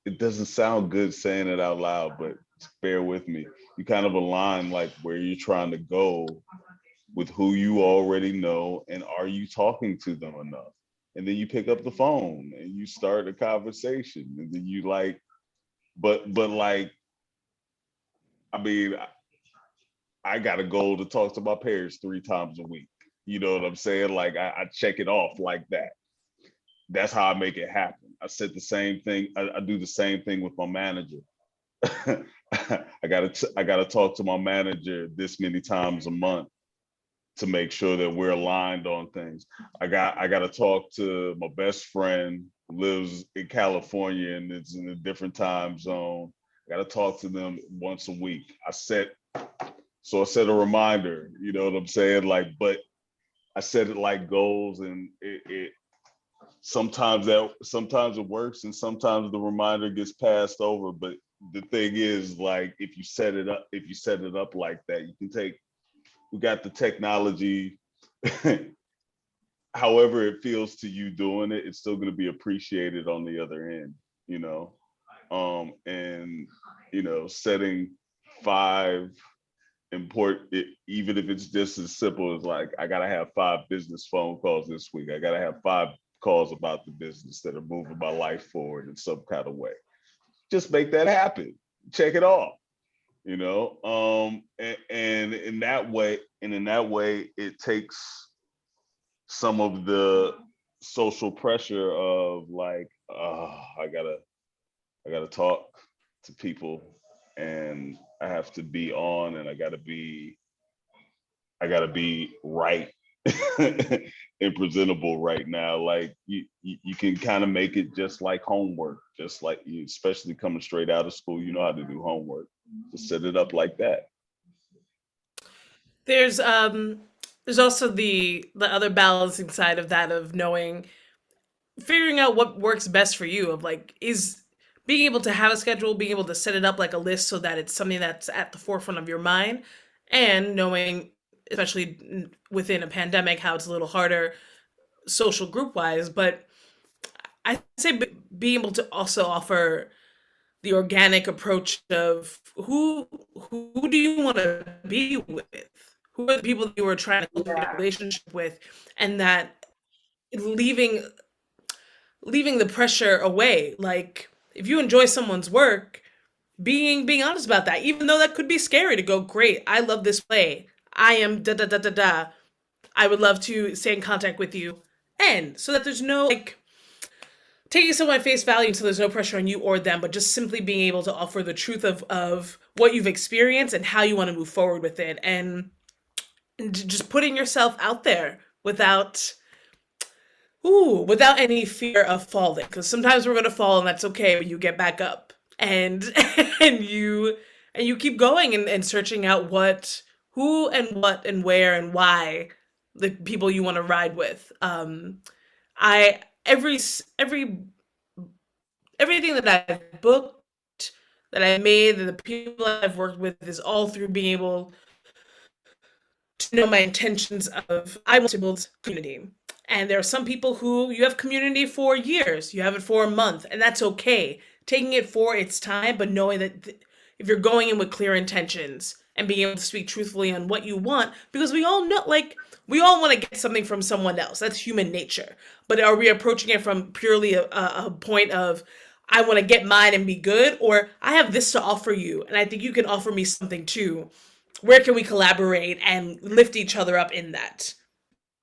It doesn't sound good saying it out loud, but bear with me. You kind of align like where you're trying to go with who you already know, and are you talking to them enough? And then you pick up the phone and you start a conversation, and then you like, but like, I mean, I got a goal to talk to my parents 3 times a week. You know what I'm saying? Like I check it off like that. That's how I make it happen. I said the same thing. I do the same thing with my manager. I gotta talk to my manager this many times a month to make sure that we're aligned on things. I gotta talk to my best friend who lives in California and it's in a different time zone. I gotta talk to them once a week. I set a reminder, you know what I'm saying? Like, but I set it like goals, and it sometimes it works and sometimes the reminder gets passed over. But the thing is, like, if you set it up like that, we got the technology. However it feels to you doing it, it's still going to be appreciated on the other end, and setting 5 important, even if it's just as simple as like, I gotta have 5 business phone calls this week. I gotta have 5 calls about the business that are moving my life forward in some kind of way. Just make that happen. Check it off. And in that way, it takes some of the social pressure of like, I gotta talk to people, and I have to be on, and I gotta be right and presentable right now. Like you can kind of make it just like homework, just like you, especially coming straight out of school, you know how to do homework. Just set it up like that. There's also the other balancing side of that, of knowing, figuring out what works best for you, of like, is being able to have a schedule, being able to set it up like a list so that it's something that's at the forefront of your mind, and knowing, especially within a pandemic, how it's a little harder social group wise. But I say being able to also offer the organic approach of who do you want to be with? Who are the people that you are trying to cultivate a Yeah. relationship with? And that leaving leaving the pressure away. Like if you enjoy someone's work, being honest about that, even though that could be scary to go, great, I love this play. I am da da da da da. I would love to stay in contact with you. And so that there's no like taking someone at face value so there's no pressure on you or them, but just simply being able to offer the truth of what you've experienced and how you want to move forward with it. And just putting yourself out there without any fear of falling. Because sometimes we're gonna fall and that's okay, but you get back up and and you keep going and searching out who and what and where and why the people you want to ride with. I everything that I've booked, that I made, that the people I've worked with is all through being able to know my intentions of I want to build community. And there are some people who you have community for years, you have it for a month, and that's okay. Taking it for its time, but knowing that if you're going in with clear intentions and being able to speak truthfully on what you want, because we all know, like, we all want to get something from someone else. That's human nature. But are we approaching it from purely a point of, I want to get mine and be good, or I have this to offer you, and I think you can offer me something too. Where can we collaborate and lift each other up in that?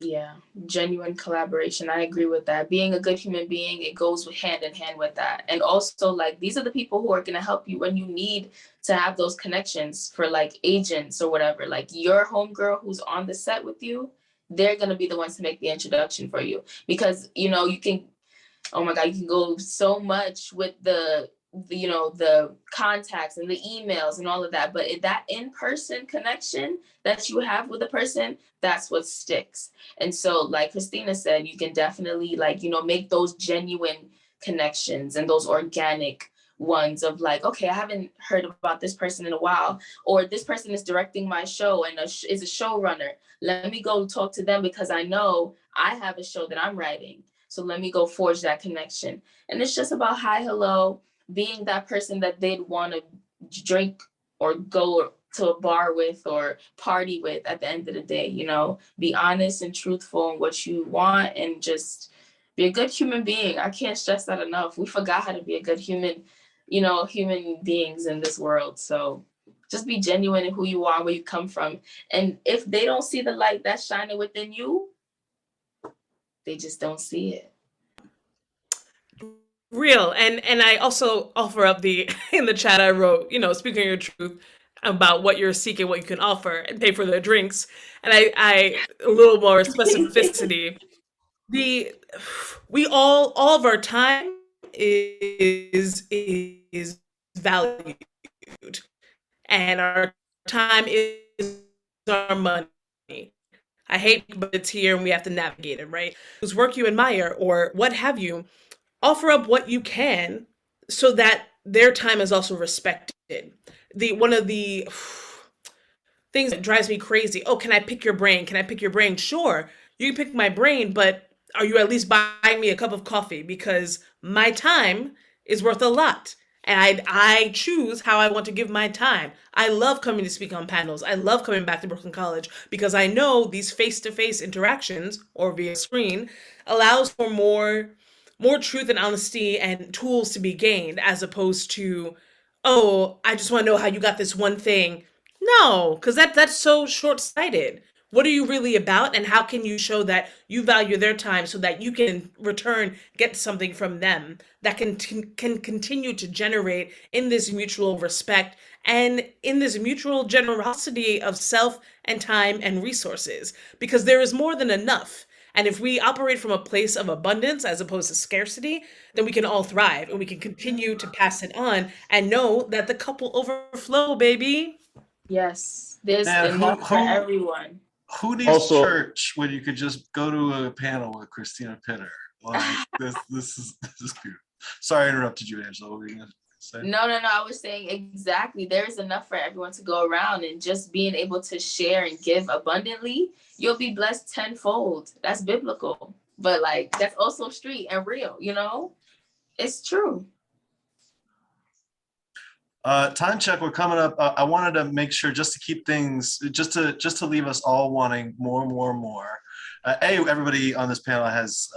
Yeah, genuine collaboration. I agree with that. Being a good human being, it goes hand in hand with that. And also, like, these are the people who are going to help you when you need to have those connections for like agents or whatever. Like your homegirl who's on the set with you, they're going to be the ones to make the introduction for you because, you know, you can, oh my God, you can go so much with the you know, the contacts and the emails and all of that. But that in-person connection that you have with a person, that's what sticks. And so, like Cristina said, you can definitely, like, you know, make those genuine connections and those organic ones of like, okay, I haven't heard about this person in a while, or this person is directing my show and is a showrunner. Let me go talk to them because I know I have a show that I'm writing. So let me go forge that connection. And it's just about hi, hello, being that person that they'd want to drink or go to a bar with or party with at the end of the day. You know, be honest and truthful in what you want and just be a good human being. I can't stress that enough. We forgot how to be a good human, you know, human beings in this world. So just be genuine in who you are, where you come from. And if they don't see the light that's shining within you, they just don't see it. Real. And I also offer up the in the chat I wrote, you know, speaking your truth about what you're seeking, what you can offer, and pay for their drinks. And I a little more specificity. The all of our time is valued, and our time is our money. I hate, but it's here and we have to navigate it, right? Whose work you admire or what have you, offer up what you can so that their time is also respected. The one of the things that drives me crazy. Oh, can I pick your brain? Can I pick your brain? Sure, you can pick my brain, but are you at least buying me a cup of coffee? Because my time is worth a lot. And I choose how I want to give my time. I love coming to speak on panels. I love coming back to Brooklyn College because I know these face-to-face interactions or via screen allows for more truth and honesty and tools to be gained as opposed to, oh, I just want to know how you got this one thing. No, because that's so short-sighted. What are you really about, and how can you show that you value their time so that you can in return get something from them that can continue to generate in this mutual respect and in this mutual generosity of self and time and resources? Because there is more than enough. And if we operate from a place of abundance as opposed to scarcity, then we can all thrive and we can continue to pass it on and know that the cup will overflow, baby. Yes, there's Man, enough for everyone. who needs Also, church when you could just go to a panel with Christina Pitter? Like this is beautiful. Sorry, I interrupted you, Angela. What were you gonna say? No. I was saying exactly. There is enough for everyone to go around, and just being able to share and give abundantly, you'll be blessed tenfold. That's biblical. but like that's also street and real, you know? It's true. Time check, we're coming up. I wanted to make sure, just to keep things, just to leave us all wanting more. Everybody on this panel has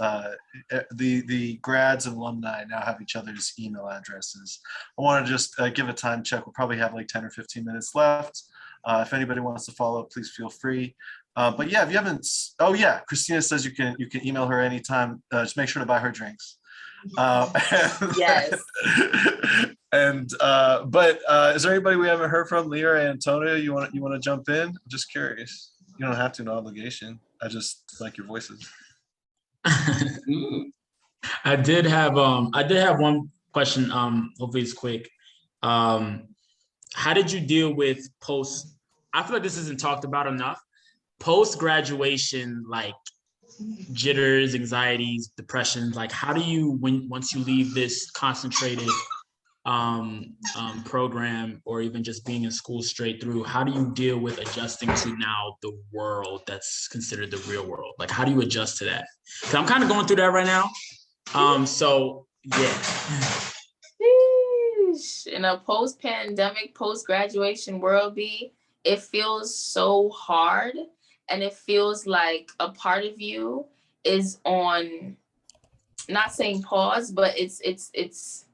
the grads and alumni now have each other's email addresses. I want to just give a time check. We'll probably have like 10 or 15 minutes left. If anybody wants to follow up, please feel free. But yeah, if you haven't, oh yeah, Cristina says you can email her anytime. Just make sure to buy her drinks. Yes. And but is there anybody we haven't heard from? Leah or Antonio, you want to jump in? I'm just curious. You don't have to, no obligation. I just like your voices. I did have one question. Hopefully it's quick. How did you deal with post? I feel like this isn't talked about enough. Post graduation, like jitters, anxieties, depressions. Like, how do you, once you leave this concentrated program, or even just being in school straight through, how do you deal with adjusting to now the world that's considered the real world? Like, how do you adjust to that? Because I'm kind of going through that right now. So yeah. In a post-pandemic, post-graduation world, it feels so hard, and it feels like a part of you is on, not saying pause, but it's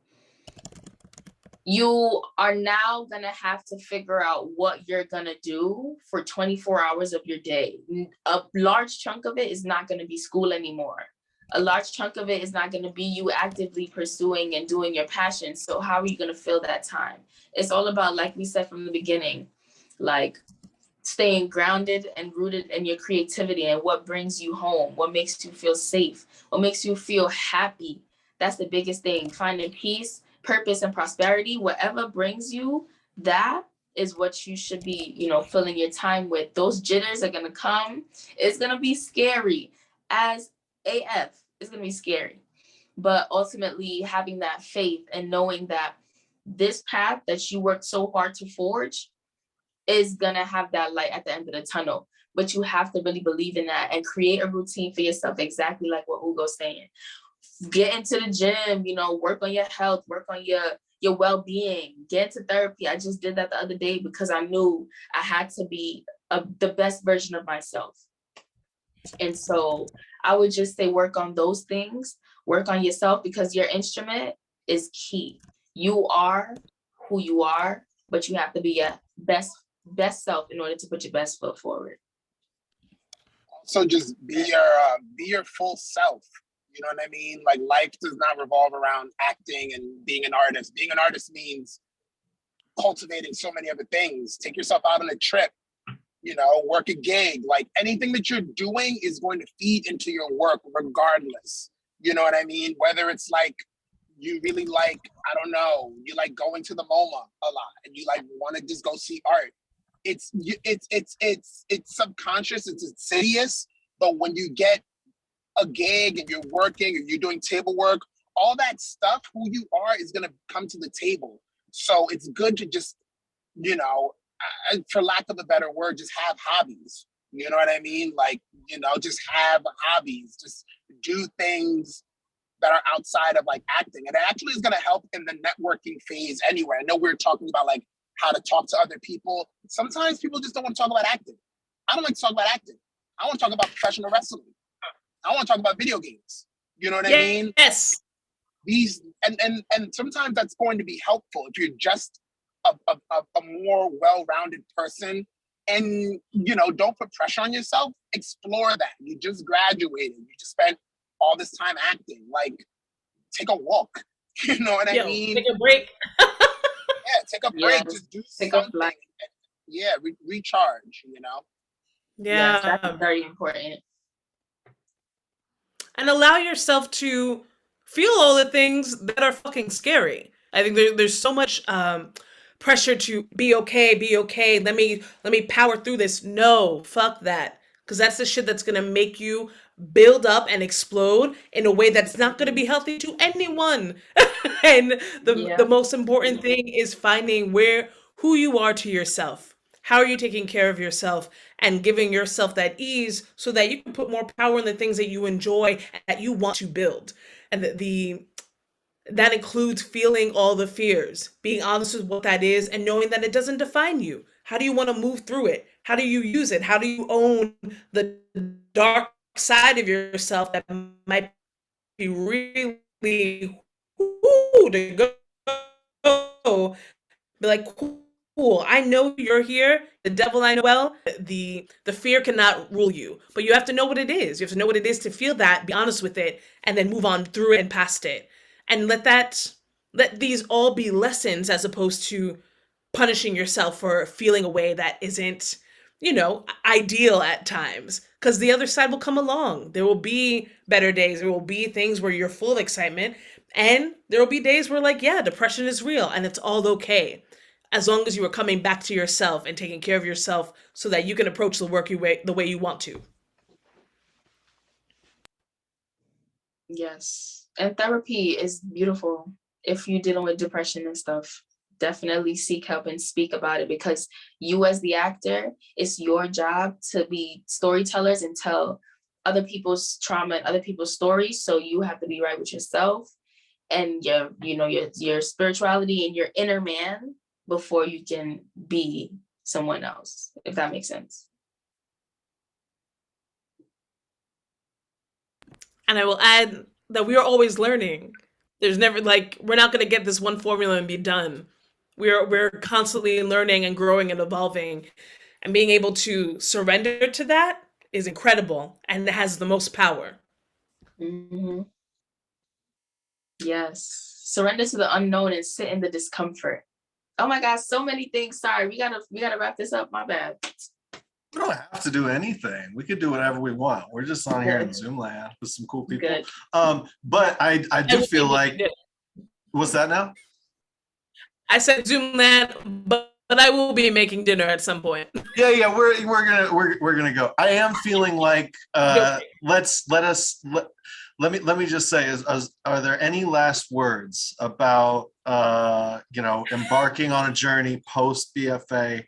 you are now gonna have to figure out what you're gonna do for 24 hours of your day. A large chunk of it is not gonna be school anymore. A large chunk of it is not gonna be you actively pursuing and doing your passion. So how are you gonna fill that time? It's all about, like we said from the beginning, like staying grounded and rooted in your creativity and what brings you home, what makes you feel safe, what makes you feel happy. That's the biggest thing. Finding peace, purpose, and prosperity, whatever brings you, that is what you should be, filling your time with. Those jitters are gonna come. It's gonna be scary as AF. It's gonna be scary. But ultimately having that faith and knowing that this path that you worked so hard to forge is gonna have that light at the end of the tunnel. But you have to really believe in that and create a routine for yourself, exactly like what Ugo's saying. Get into the gym, work on your health, work on your well-being, get into therapy. I just did that the other day because I knew I had to be the best version of myself. And so I would just say work on those things, work on yourself, because your instrument is key. You are who you are, but you have to be your best self in order to put your best foot forward. So just be your full self. You know what I mean? Like, life does not revolve around acting and being an artist. Being an artist means cultivating so many other things. Take yourself out on a trip, work a gig. Like, anything that you're doing is going to feed into your work regardless. You know what I mean? Whether it's like, you really like, I don't know, you like going to the MoMA a lot and you like want to just go see art. It's subconscious, it's insidious, but when you get a gig and you're working and you're doing table work, all that stuff, who you are is going to come to the table. So it's good to just, for lack of a better word, just have hobbies. You know what I mean? Like, just have hobbies, just do things that are outside of like acting. And it actually is going to help in the networking phase anyway. I know we were talking about like how to talk to other people. Sometimes people just don't want to talk about acting. I don't like to talk about acting. I want to talk about professional wrestling. I want to talk about video games. You know what I mean? Yes. These and sometimes that's going to be helpful if you're just a more well-rounded person, and don't put pressure on yourself. Explore that. You just graduated. You just spent all this time acting. Like, take a walk. You know what I mean? Take a break. Yeah, take a break. Yeah, just do take something. a Yeah, recharge. Yeah. Yes, that's very important. And allow yourself to feel all the things that are fucking scary. I think there's so much pressure to be okay. Let me power through this. No, fuck that. Because that's the shit that's gonna make you build up and explode in a way that's not gonna be healthy to anyone. And the most important thing is finding who you are to yourself. How are you taking care of yourself and giving yourself that ease so that you can put more power in the things that you enjoy and that you want to build? And that includes feeling all the fears, being honest with what that is, and knowing that it doesn't define you. How do you want to move through it? How do you use it? How do you own the dark side of yourself that might be really to go? Be like, cool, I know you're here. The devil I know well. The fear cannot rule you, but you have to know what it is. You have to know what it is to feel that, be honest with it, and then move on through it and past it. And let these all be lessons as opposed to punishing yourself for feeling a way that isn't, ideal at times. Because the other side will come along. There will be better days. There will be things where you're full of excitement. And there will be days where, like, yeah, depression is real and it's all okay. As long as you are coming back to yourself and taking care of yourself so that you can approach the work the way you want to. Yes. And therapy is beautiful. If you're dealing with depression and stuff, definitely seek help and speak about it, because you as the actor, it's your job to be storytellers and tell other people's trauma and other people's stories. So you have to be right with yourself and your spirituality and your inner man before you can be someone else, if that makes sense. And I will add that we are always learning. There's never, like, we're not going to get this one formula and be done. We're constantly learning and growing and evolving, and being able to surrender to that is incredible, and it has the most power. Mm-hmm. Yes. Surrender to the unknown and sit in the discomfort. Oh my gosh, so many things. Sorry, we gotta wrap this up. My bad. We don't have to do anything. We could do whatever we want. We're just on here in Zoom land with some cool people. Good. But I do feel like, what's that now? I said Zoom land, but I will be making dinner at some point. Yeah, we're gonna go. I am feeling like let me just say, are there any last words about embarking on a journey post BFA?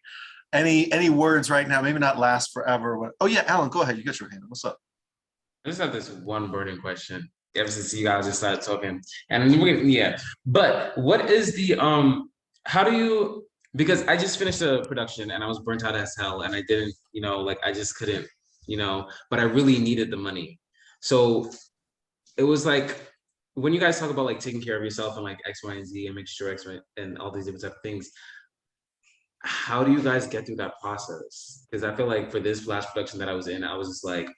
Any words right now? Maybe not last forever. Oh yeah, Alan, go ahead. You got your hand. What's up? I just have this one burning question ever since you guys just started talking. And but what is the how do you, because I just finished a production and I was burnt out as hell and I didn't, I just couldn't, but I really needed the money. So it was like, when you guys talk about like taking care of yourself and like X, Y, and Z and make sure X, Y, and all these different type of things, how do you guys get through that process? Because I feel like for this Flash production that I was in, I was just like,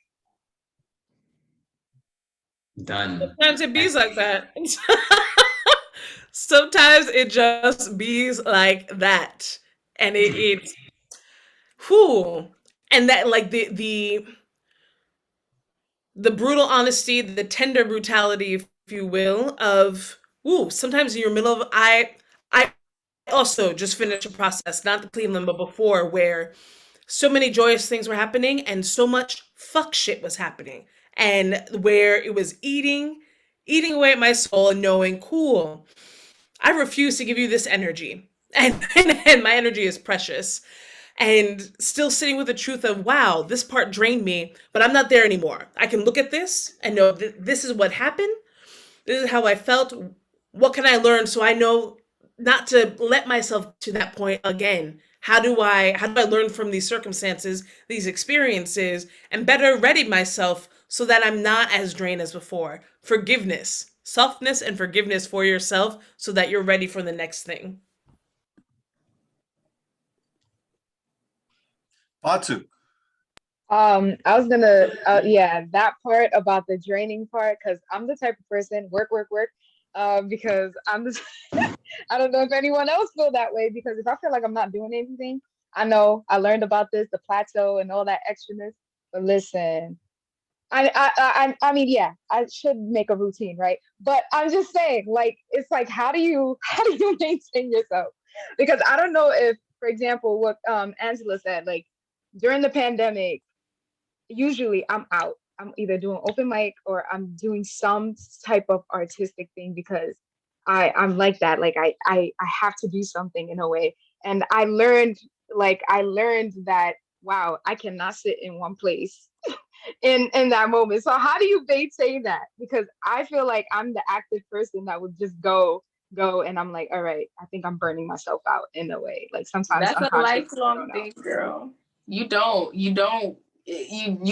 done. Sometimes it bees like that. Sometimes it just bees like that. And it's whew. And that, like, the brutal honesty, the tender brutality, if you will, of sometimes in your middle of I also just finished a process, not the Cleveland, but before, where so many joyous things were happening and so much fuck shit was happening. And where it was eating away at my soul and knowing, cool, I refuse to give you this energy. And my energy is precious. And still sitting with the truth of, wow, this part drained me, but I'm not there anymore. I can look at this and know this is what happened. This is how I felt. What can I learn so I know not to let myself to that point again? How do I learn from these circumstances, these experiences, and better ready myself so that I'm not as drained as before? Forgiveness, softness and forgiveness for yourself so that you're ready for the next thing. Fatu. I was gonna, that part about the draining part, because I'm the type of person, work, because I'm the, I don't know if anyone else feel that way, because if I feel like I'm not doing anything, I know I learned about this, the plateau and all that extraness, but listen, I mean, yeah, I should make a routine, right? But I'm just saying, like, it's like, how do you maintain yourself? Because I don't know if, for example, what Angela said, like, during the pandemic, usually I'm out. I'm either doing open mic or I'm doing some type of artistic thing, because I'm like that. Like I have to do something in a way. And I learned like I learned that, wow, I cannot sit in one place in that moment. So how do you maintain that? Because I feel like I'm the active person that would just go, and I'm like, all right, I think I'm burning myself out in a way. Like sometimes That's a unconsciously, I lifelong don't know. thing, girl. You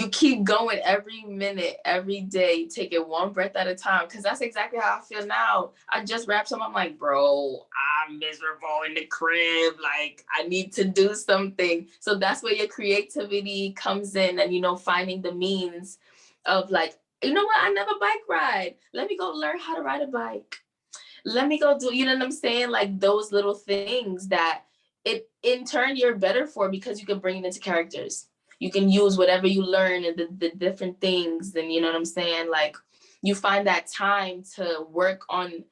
keep going every minute, every day, taking one breath at a time. Cause that's exactly how I feel now. I just wrapped up. I'm like, bro, I'm miserable in the crib. Like, I need to do something. So that's where your creativity comes in, and finding the means of like, you know what? I never bike ride. Let me go learn how to ride a bike. Let me go do, you know what I'm saying? Like those little things that it in turn you're better for, because you can bring it into characters. You can use whatever you learn and the different things. And you know what I'm saying? Like you find that time to work on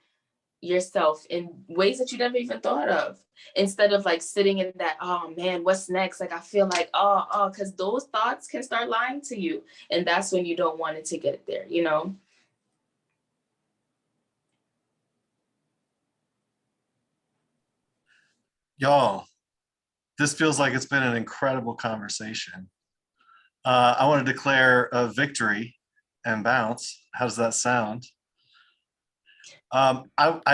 yourself in ways that you never even thought of, instead of like sitting in that, oh man, what's next? Like I feel like, because those thoughts can start lying to you. And that's when you don't want it to get there, Y'all, this feels like it's been an incredible conversation. I want to declare a victory and bounce. How does that sound? I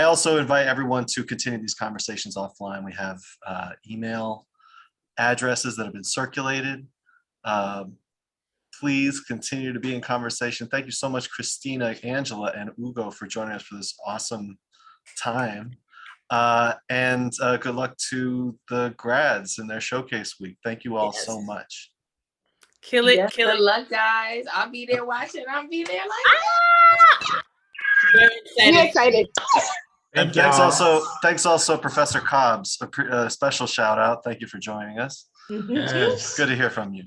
also invite everyone to continue these conversations offline. We have email addresses that have been circulated. Please continue to be in conversation. Thank you so much, Cristina, Angela, and Ugo for joining us for this awesome time. And good luck to the grads in their showcase week. Thank you all so much. Kill it, Yes, kill good it. luck, guys. I'll be there watching. I'll be there like, Very We're excited. excited. And thanks also, Professor Cobbs. A special shout out. Thank you for joining us. Yes. Good to hear from you.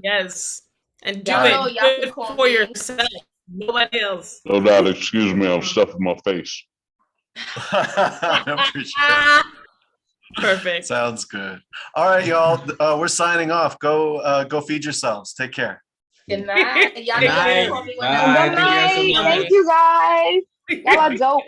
Yes. And do Y'all know it y'all can good call for me. yourself. Nobody else. No doubt, excuse me, I'm stuffing my face. I appreciate it. Perfect. Sounds good. All right, y'all. We're signing off. Go feed yourselves. Take care. Good night. Y'all Good know y'all night. can call me Bye. whenever. Good Thank you guys so night. much. Thank you guys. Y'all are dope.